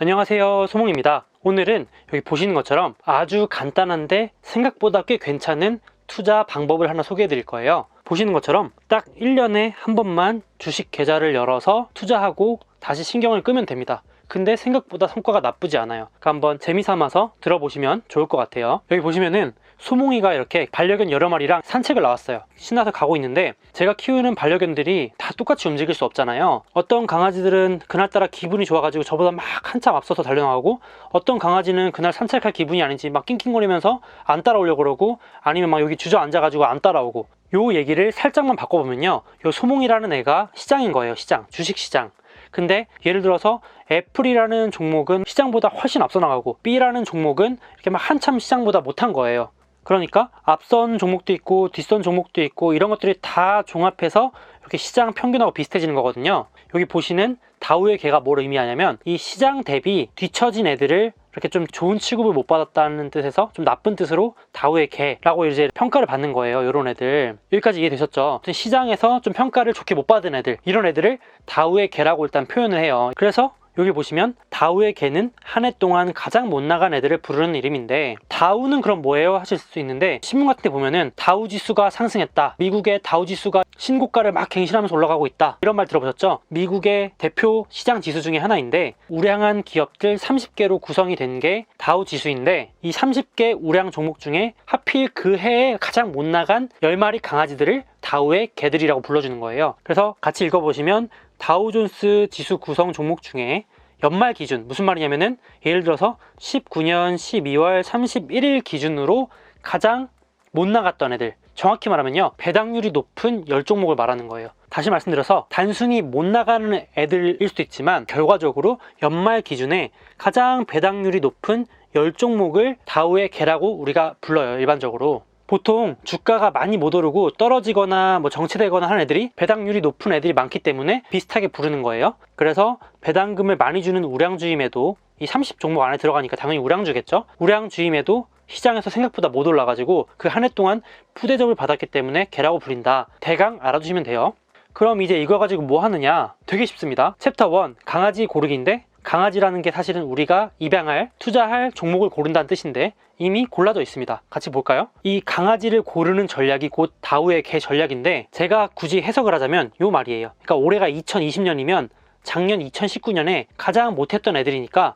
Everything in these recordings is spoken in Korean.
안녕하세요, 소몽입니다. 오늘은 여기 보시는 것처럼 아주 간단한데 생각보다 꽤 괜찮은 투자 방법을 하나 소개해 드릴 거예요. 보시는 것처럼 딱 1년에 한 번만 주식 계좌를 열어서 투자하고 다시 신경을 끄면 됩니다. 근데 생각보다 성과가 나쁘지 않아요. 그러니까 한번 재미삼아서 들어보시면 좋을 것 같아요. 여기 보시면은 소몽이가 이렇게 반려견 여러 마리랑 산책을 나왔어요. 신나서 가고 있는데 제가 키우는 반려견들이 다 똑같이 움직일 수 없잖아요. 어떤 강아지들은 그날따라 기분이 좋아가지고 저보다 막 한참 앞서서 달려나가고, 어떤 강아지는 그날 산책할 기분이 아닌지 막 낑낑거리면서 안 따라오려고 그러고, 아니면 막 여기 주저앉아가지고 안 따라오고. 요 얘기를 살짝만 바꿔보면요, 요 소몽이라는 애가 시장인 거예요. 시장, 주식시장. 근데 예를 들어서 애플이라는 종목은 시장보다 훨씬 앞서 나가고, B라는 종목은 이렇게 막 한참 시장보다 못한 거예요. 그러니까 앞선 종목도 있고 뒷선 종목도 있고, 이런 것들이 다 종합해서 이렇게 시장 평균하고 비슷해지는 거거든요. 여기 보시는 다우의 개가 뭘 의미하냐면, 이 시장 대비 뒤처진 애들을 이렇게 좀 좋은 취급을 못 받았다는 뜻에서 좀 나쁜 뜻으로 다우의 개라고 이제 평가를 받는 거예요. 이런 애들. 여기까지 이해되셨죠? 시장에서 좀 평가를 좋게 못 받은 애들, 이런 애들을 다우의 개라고 일단 표현을 해요. 그래서 여기 보시면 다우의 개는 한 해 동안 가장 못 나간 애들을 부르는 이름인데, 다우는 그럼 뭐예요? 하실 수 있는데, 신문 같은 데 보면은 다우 지수가 상승했다, 미국의 다우 지수가 신고가를 막 갱신하면서 올라가고 있다, 이런 말 들어보셨죠? 미국의 대표 시장 지수 중에 하나인데, 우량한 기업들 30개로 구성이 된 게 다우 지수인데, 이 30개 우량 종목 중에 하필 그 해에 가장 못 나간 10마리 강아지들을 다우의 개들이라고 불러주는 거예요. 그래서 같이 읽어보시면, 다우존스 지수 구성 종목 중에 연말 기준, 무슨 말이냐면은 예를 들어서 19년 12월 31일 기준으로 가장 못 나갔던 애들, 정확히 말하면요, 배당률이 높은 10종목을 말하는 거예요. 다시 말씀드려서 단순히 못 나가는 애들일 수도 있지만, 결과적으로 연말 기준에 가장 배당률이 높은 10종목을 다우의 개라고 우리가 불러요. 일반적으로 보통 주가가 많이 못 오르고 떨어지거나 뭐 정체되거나 하는 애들이 배당률이 높은 애들이 많기 때문에 비슷하게 부르는 거예요. 그래서 배당금을 많이 주는 우량주임에도, 이 30종목 안에 들어가니까 당연히 우량주겠죠. 우량주임에도 시장에서 생각보다 못 올라가지고 그 한 해 동안 푸대접을 받았기 때문에 개라고 불린다. 대강 알아두시면 돼요. 그럼 이제 이거 가지고 뭐 하느냐? 되게 쉽습니다. 챕터 1, 강아지 고르기인데, 강아지라는 게 사실은 우리가 입양할, 투자할 종목을 고른다는 뜻인데 이미 골라져 있습니다. 같이 볼까요? 이 강아지를 고르는 전략이 곧 다우의 개 전략인데, 제가 굳이 해석을 하자면 요 말이에요. 그러니까 올해가 2020년이면 작년 2019년에 가장 못했던 애들이니까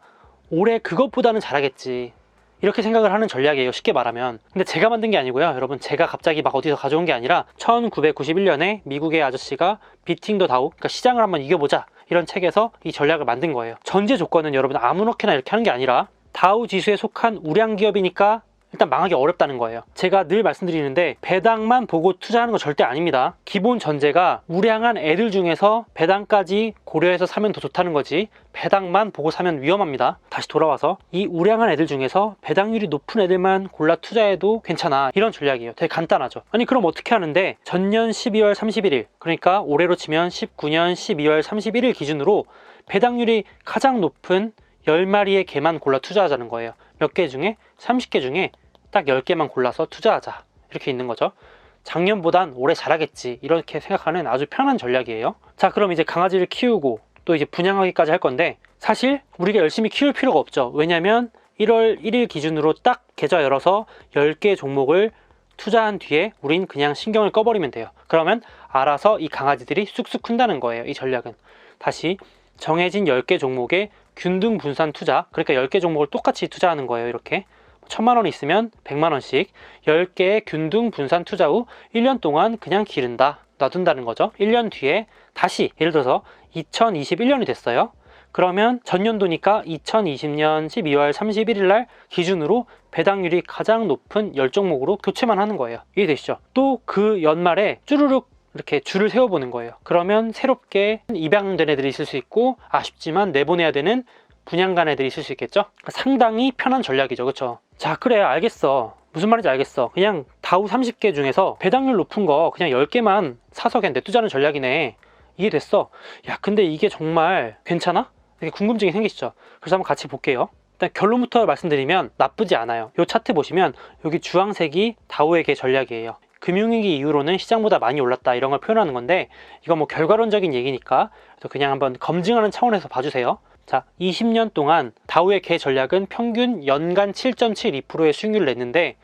올해 그것보다는 잘하겠지, 이렇게 생각을 하는 전략이에요, 쉽게 말하면. 근데 제가 만든 게 아니고요, 여러분. 제가 갑자기 막 어디서 가져온 게 아니라 1991년에 미국의 아저씨가 비팅 더 다우, 그러니까 시장을 한번 이겨보자, 이런 책에서 이 전략을 만든 거예요. 전제 조건은 여러분 아무렇게나 이렇게 하는 게 아니라 다우 지수에 속한 우량 기업이니까 일단 망하기 어렵다는 거예요. 제가 늘 말씀드리는데, 배당만 보고 투자하는 거 절대 아닙니다. 기본 전제가 우량한 애들 중에서 배당까지 고려해서 사면 더 좋다는 거지, 배당만 보고 사면 위험합니다. 다시 돌아와서 이 우량한 애들 중에서 배당률이 높은 애들만 골라 투자해도 괜찮아, 이런 전략이에요. 되게 간단하죠. 아니 그럼 어떻게 하는데, 전년 12월 31일, 그러니까 올해로 치면 19년 12월 31일 기준으로 배당률이 가장 높은 10마리의 개만 골라 투자하자는 거예요. 몇 개 중에? 30개 중에 딱 10개만 골라서 투자하자, 이렇게 있는 거죠. 작년보단 올해 잘하겠지, 이렇게 생각하는 아주 편한 전략이에요. 자, 그럼 이제 강아지를 키우고 또 이제 분양하기까지 할 건데, 사실 우리가 열심히 키울 필요가 없죠. 왜냐면 1월 1일 기준으로 딱 계좌 열어서 10개 종목을 투자한 뒤에 우린 그냥 신경을 꺼버리면 돼요. 그러면 알아서 이 강아지들이 쑥쑥 큰다는 거예요. 이 전략은 다시 정해진 10개 종목에 균등 분산 투자, 그러니까 10개 종목을 똑같이 투자하는 거예요. 이렇게 1000만 원 있으면 100만 원씩 10개의 균등 분산 투자 후 1년 동안 그냥 기른다, 놔둔다는 거죠. 1년 뒤에 다시, 예를 들어서 2021년이 됐어요. 그러면 전년도니까 2020년 12월 31일 날 기준으로 배당률이 가장 높은 10종목으로 교체만 하는 거예요. 이해되시죠? 또 그 연말에 쭈루룩 이렇게 줄을 세워보는 거예요. 그러면 새롭게 입양된 애들이 있을 수 있고, 아쉽지만 내보내야 되는 분양간 애들이 있을 수 있겠죠. 상당히 편한 전략이죠, 그렇죠? 자, 그래, 알겠어. 무슨 말인지 알겠어. 그냥 다우 30개 중에서 배당률 높은 거 그냥 10개만 사서 그냥 내두자는 전략이네, 이해됐어. 야, 근데 이게 정말 괜찮아? 이렇게 궁금증이 생기시죠? 그래서 한번 같이 볼게요. 일단 결론부터 말씀드리면 나쁘지 않아요. 이 차트 보시면 여기 주황색이 다우의 개 전략이에요. 금융위기 이후로는 시장보다 많이 올랐다, 이런 걸 표현하는 건데, 이거 뭐 결과론적인 얘기니까 그냥 한번 검증하는 차원에서 봐주세요. 자, 20년 동안 다우의 개 전략은 평균 연간 7.72%의 수익률을 냈는데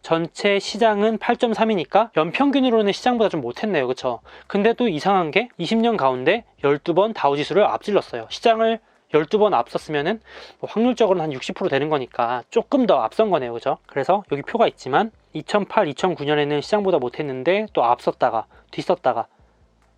전체 시장은 8.3이니까 연평균으로는 시장보다 좀 못했네요. 그쵸? 근데 또 이상한 게 20년 가운데 12번 다우지수를 앞질렀어요. 시장을 12번 앞섰으면은 뭐 확률적으로는 한 60% 되는 거니까 조금 더 앞선 거네요. 그죠? 그래서 여기 표가 있지만 2008, 2009년에는 시장보다 못했는데 또 앞섰다가 뒤섰다가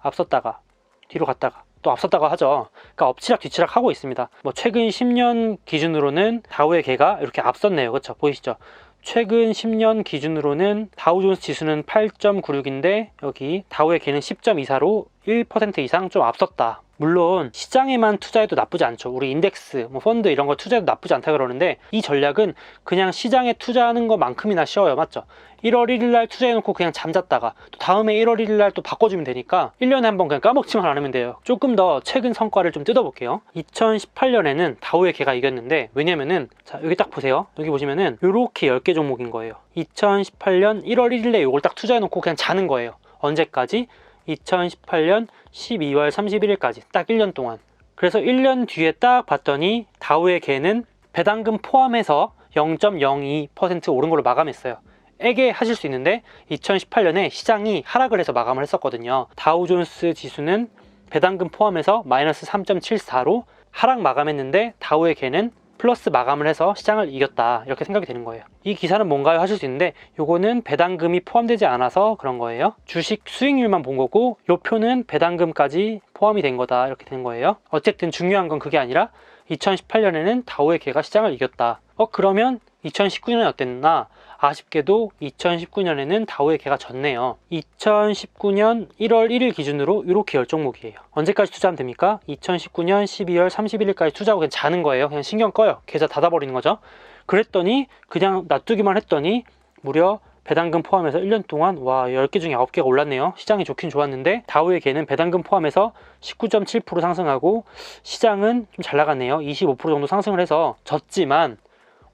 앞섰다가 뒤로 갔다가 또 앞섰다가 하죠. 그러니까 엎치락 뒤치락 하고 있습니다. 뭐 최근 10년 기준으로는 다우의 개가 이렇게 앞섰네요. 그렇죠? 보이시죠? 최근 10년 기준으로는 다우존스 지수는 8.96인데 여기 다우의 개는 10.24로 1% 이상 좀 앞섰다. 물론 시장에만 투자해도 나쁘지 않죠. 우리 인덱스, 뭐 펀드 이런 거 투자해도 나쁘지 않다 그러는데 이 전략은 그냥 시장에 투자하는 것만큼이나 쉬워요. 맞죠? 1월 1일 날 투자해놓고 그냥 잠잤다가 또 다음에 1월 1일 날 또 바꿔주면 되니까 1년에 한 번 그냥 까먹지만 않으면 돼요. 조금 더 최근 성과를 좀 뜯어볼게요. 2018년에는 다우의 개가 이겼는데 왜냐면은 자 여기 딱 보세요. 여기 보시면은 요렇게 10개 종목인 거예요. 2018년 1월 1일에 요걸 딱 투자해놓고 그냥 자는 거예요. 언제까지? 2018년 12월 31일까지 딱 1년 동안. 그래서 1년 뒤에 딱 봤더니 다우의 개는 배당금 포함해서 0.02% 오른 걸로 마감했어요. 애게 하실 수 있는데 2018년에 시장이 하락을 해서 마감을 했었거든요. 다우존스 지수는 배당금 포함해서 마이너스 3.74로 하락 마감했는데 다우의 개는 플러스 마감을 해서 시장을 이겼다 이렇게 생각이 되는 거예요. 이 기사는 뭔가요 하실 수 있는데 요거는 배당금이 포함되지 않아서 그런 거예요. 주식 수익률만 본 거고 요 표는 배당금까지 포함이 된 거다 이렇게 된 거예요. 어쨌든 중요한 건 그게 아니라 2018년에는 다우의 개가 시장을 이겼다. 그러면 2019년에 어땠나? 아쉽게도 2019년에는 다우의 개가 졌네요. 2019년 1월 1일 기준으로 이렇게 10종목이에요. 언제까지 투자하면 됩니까? 2019년 12월 31일까지 투자하고 그냥 자는 거예요. 그냥 신경 꺼요. 계좌 닫아버리는 거죠. 그랬더니 그냥 놔두기만 했더니 무려 배당금 포함해서 1년 동안 와 10개 중에 9개가 올랐네요. 시장이 좋긴 좋았는데 다우의 개는 배당금 포함해서 19.7% 상승하고 시장은 좀 잘 나갔네요. 25% 정도 상승을 해서 졌지만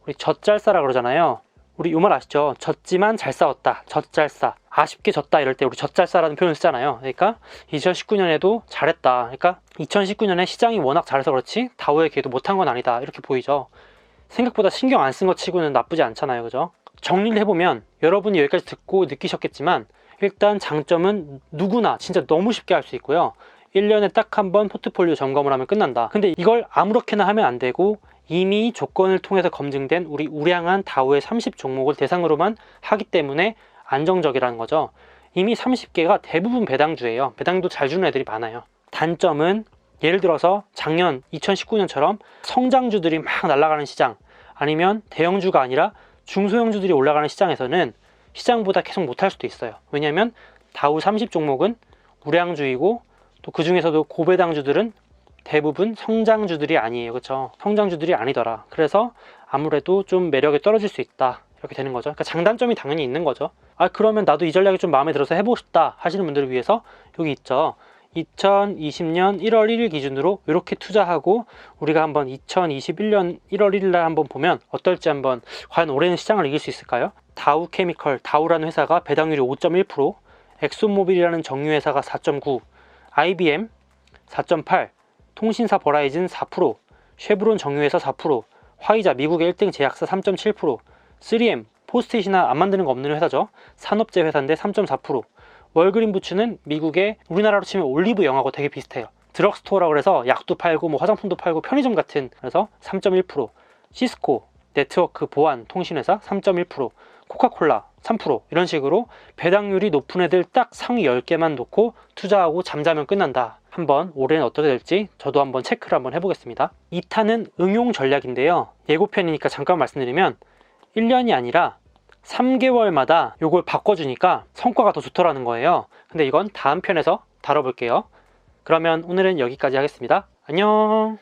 우리 젖잘싸라 그러잖아요. 우리 이 말 아시죠? 졌지만 잘 싸웠다. 젖잘싸. 아쉽게 졌다 이럴 때 우리 젖잘싸라는 표현을 쓰잖아요. 그러니까 2019년에도 잘했다. 그러니까 2019년에 시장이 워낙 잘해서 그렇지 다우의 개도 못한 건 아니다. 이렇게 보이죠. 생각보다 신경 안 쓴 것 치고는 나쁘지 않잖아요. 그죠? 정리를 해보면 여러분이 여기까지 듣고 느끼셨겠지만 일단 장점은 누구나 진짜 너무 쉽게 할 수 있고요. 1년에 딱 한 번 포트폴리오 점검을 하면 끝난다. 근데 이걸 아무렇게나 하면 안 되고 이미 조건을 통해서 검증된 우리 우량한 다우의 30 종목을 대상으로만 하기 때문에 안정적이라는 거죠. 이미 30개가 대부분 배당주예요. 배당도 잘 주는 애들이 많아요. 단점은 예를 들어서 작년 2019년처럼 성장주들이 막 날아가는 시장 아니면 대형주가 아니라 중소형주들이 올라가는 시장에서는 시장보다 계속 못할 수도 있어요. 왜냐하면 다우 30 종목은 우량주이고 또 그 중에서도 고배당주들은 대부분 성장주들이 아니에요. 그렇죠? 성장주들이 아니더라. 그래서 아무래도 좀 매력이 떨어질 수 있다. 이렇게 되는 거죠. 그러니까 장단점이 당연히 있는 거죠. 그러면 나도 이 전략이 좀 마음에 들어서 해보고 싶다 하시는 분들을 위해서 여기 있죠. 2020년 1월 1일 기준으로 이렇게 투자하고 우리가 한번 2021년 1월 1일 날 한번 보면 어떨지 한번 과연 올해는 시장을 이길 수 있을까요? 다우케미컬, 다우라는 회사가 배당률이 5.1%, 엑소모빌이라는 정유회사가 4.9%, IBM 4.8%, 통신사 버라이즌 4%, 쉐브론 정유회사 4%, 화이자 미국의 1등 제약사 3.7%, 3M, 포스트잇이나 안 만드는 거 없는 회사죠. 산업재 회사인데 3.4%, 월그린 부츠는 미국의 우리나라로 치면 올리브 영하고 되게 비슷해요. 드럭스토어라고 해서 약도 팔고 뭐 화장품도 팔고 편의점 같은 그래서 3.1%, 시스코, 네트워크 보안 통신회사 3.1%, 코카콜라 3% 이런 식으로 배당률이 높은 애들 딱 상위 10개만 놓고 투자하고 잠자면 끝난다. 한번 올해는 어떻게 될지 저도 한번 체크를 한번 해보겠습니다. 2탄은 응용 전략인데요. 예고편이니까 잠깐 말씀드리면 1년이 아니라 3개월마다 요걸 바꿔주니까 성과가 더 좋더라는 거예요. 근데 이건 다음 편에서 다뤄볼게요. 그러면 오늘은 여기까지 하겠습니다. 안녕.